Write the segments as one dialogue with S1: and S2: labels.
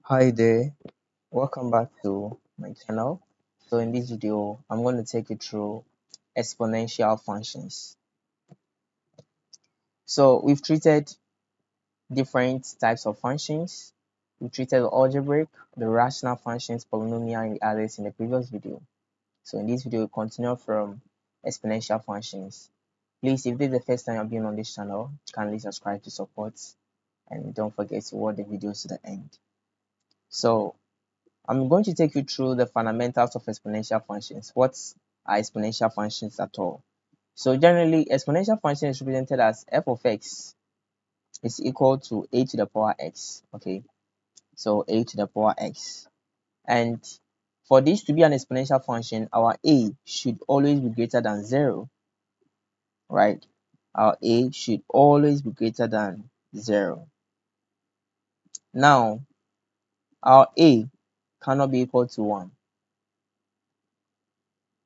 S1: Hi there, welcome back to my channel. So in this video, I'm going to take you through exponential functions. So we've treated different types of functions. We treated the algebraic, the rational functions, polynomial, and the others in the previous video. So in this video, we continue from exponential functions. Please, if this is the first time you're being on this channel, kindly subscribe to support and don't forget to watch the videos to the end. So I'm going to take you through the fundamentals of exponential functions. What are exponential functions at all? So generally, exponential function is represented as f of x is equal to a to the power x. Okay, so a to the power x. And for this to be an exponential function, our a should always be greater than 0, right? Our a should always be greater than 0. Now, our a cannot be equal to 1.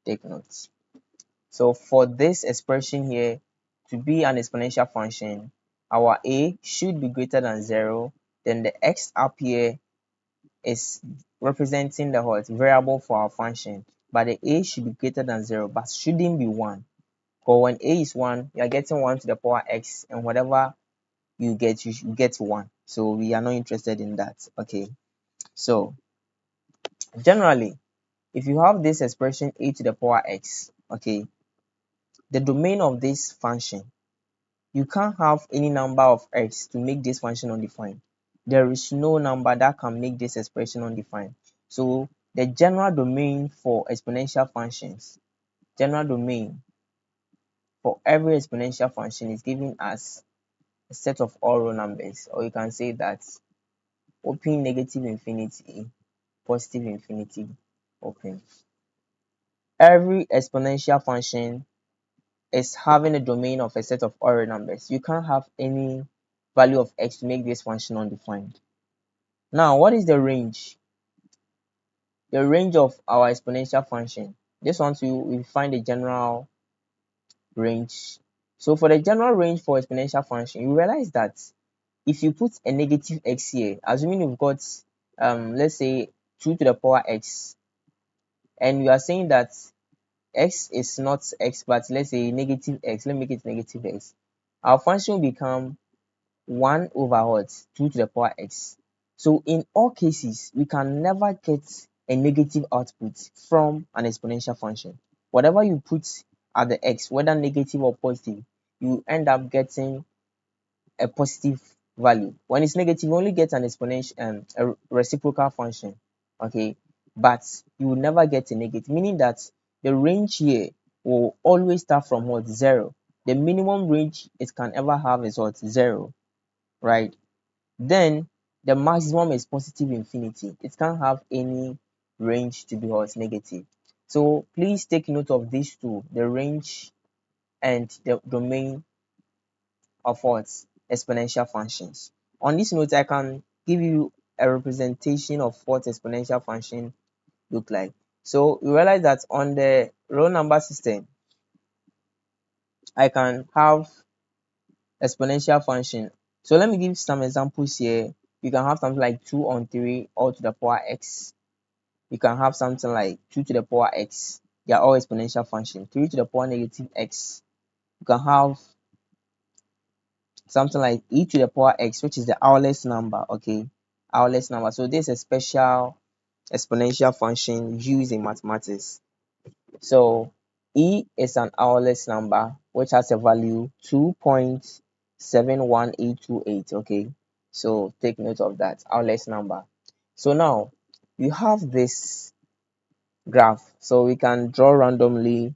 S1: Take note. So for this expression here to be an exponential function, our a should be greater than 0. Then the x up here is representing the what variable for our function. But the a should be greater than 0, but shouldn't be 1. But when a is 1, you are getting 1 to the power x, and whatever you should get 1. So we are not interested in that. Okay. So generally, if you have this expression a to the power x, okay, the domain of this function, you can't have any number of x to make this function undefined. There is no number that can make this expression undefined. So the general domain for exponential functions, general domain for every exponential function is given as a set of all real numbers, or you can say that open negative infinity, positive infinity, open. Every exponential function is having a domain of a set of all real numbers. You can't have any value of x to make this function undefined. Now, what is the range? The range of our exponential function. This one too, we find the general range. So for the general range for exponential function, you realize that if you put a negative x here, assuming you've got let's say 2 to the power x, and you are saying that x is not x, but let's say negative x, let me make it negative x, our function will become 1 over what? 2 to the power x. So in all cases, we can never get a negative output from an exponential function. Whatever you put at the x, whether negative or positive, you end up getting a positive value. When it's negative, you only get an exponential, a reciprocal function, okay? But you will never get a negative, meaning that the range here will always start from what? 0. The minimum range it can ever have is what? 0, right? Then the maximum is positive infinity. It can't have any range to be what? Negative. So please take note of these two, the range and the domain of what? Exponential functions. On this note, I can give you a representation of what exponential function look like. So you realize that on the row number system, I can have exponential function. So let me give some examples here. You can have something like 2 on 3 all to the power x. You can have something like 2 to the power x. They are all exponential functions. 3 to the power negative x. You can have something like e to the power x, which is the Euler's number. Okay, Euler's number. So this is a special exponential function used in mathematics. So e is an Euler's number which has a value 2.71828. Okay, so take note of that Euler's number. So now you have this graph, so we can draw randomly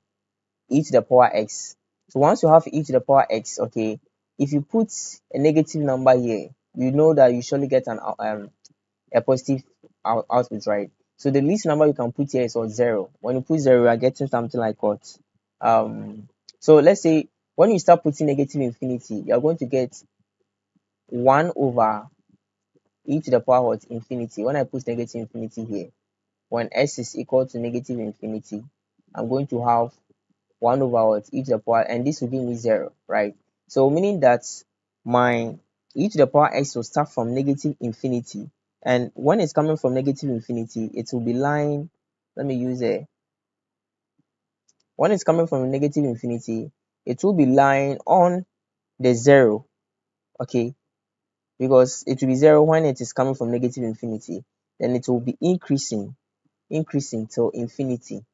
S1: e to the power x. So once you have e to the power x, okay, if you put a negative number here, you know that you surely get a positive output, right? So the least number you can put here is what? 0. When you put 0, you are getting something like what? So let's say when you start putting negative infinity, you are going to get 1 over e to the power what? Infinity. When I put negative infinity here, when s is equal to negative infinity, I'm going to have 1 over what? E to the power, and this will give me 0, right? So meaning that my e to the power x will start from negative infinity And when it's coming from negative infinity, it will be lying. Let me use a. When it's coming from negative infinity, it will be lying on the 0. Okay, because it will be 0 when it is coming from negative infinity. Then it will be increasing till infinity.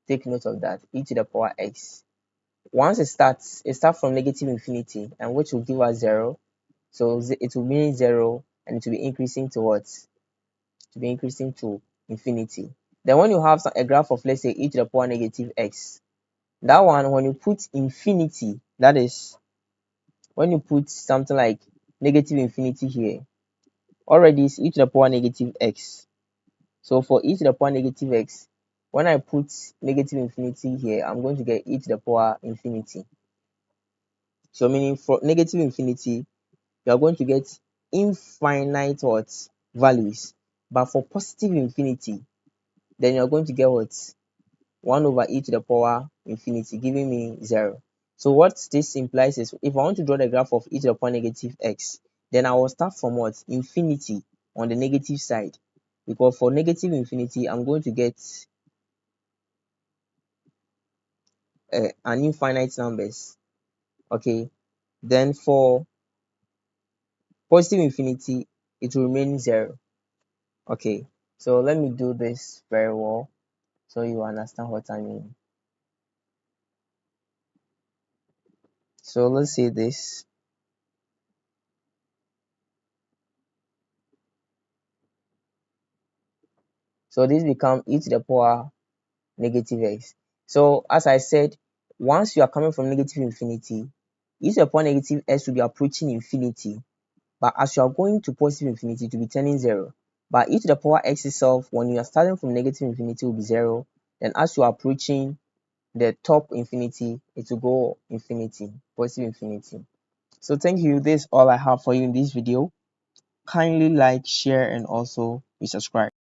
S1: Take note of that. E to the power x. Once it starts from negative infinity, and which will give us 0. So it will mean 0, and it will be increasing to what? To be increasing to infinity. Then when you have a graph of, let's say, e to the power negative x, that one, when you put infinity, that is, when you put something like negative infinity here, already it's e to the power negative x. So for e to the power negative x, when I put negative infinity here, I'm going to get e to the power infinity. So meaning for negative infinity, you are going to get infinite what? Values. But for positive infinity, then you're going to get what? 1 over e to the power infinity, giving me 0. So what this implies is, if I want to draw the graph of e to the power negative x, then I will start from what? Infinity on the negative side. Because for negative infinity, I'm going to get an infinite numbers. Okay. Then for positive infinity, it will remain 0. Okay. So let me do this very well so you understand what I mean. So let's say this. So this become e to the power negative x. So as I said, once you are coming from negative infinity, e to the power negative x will be approaching infinity. But as you are going to positive infinity, it will be turning 0. But e to the power x itself, when you are starting from negative infinity, will be 0. Then as you are approaching the top infinity, it will go infinity, positive infinity. So thank you. This is all I have for you in this video. Kindly like, share, and also subscribe.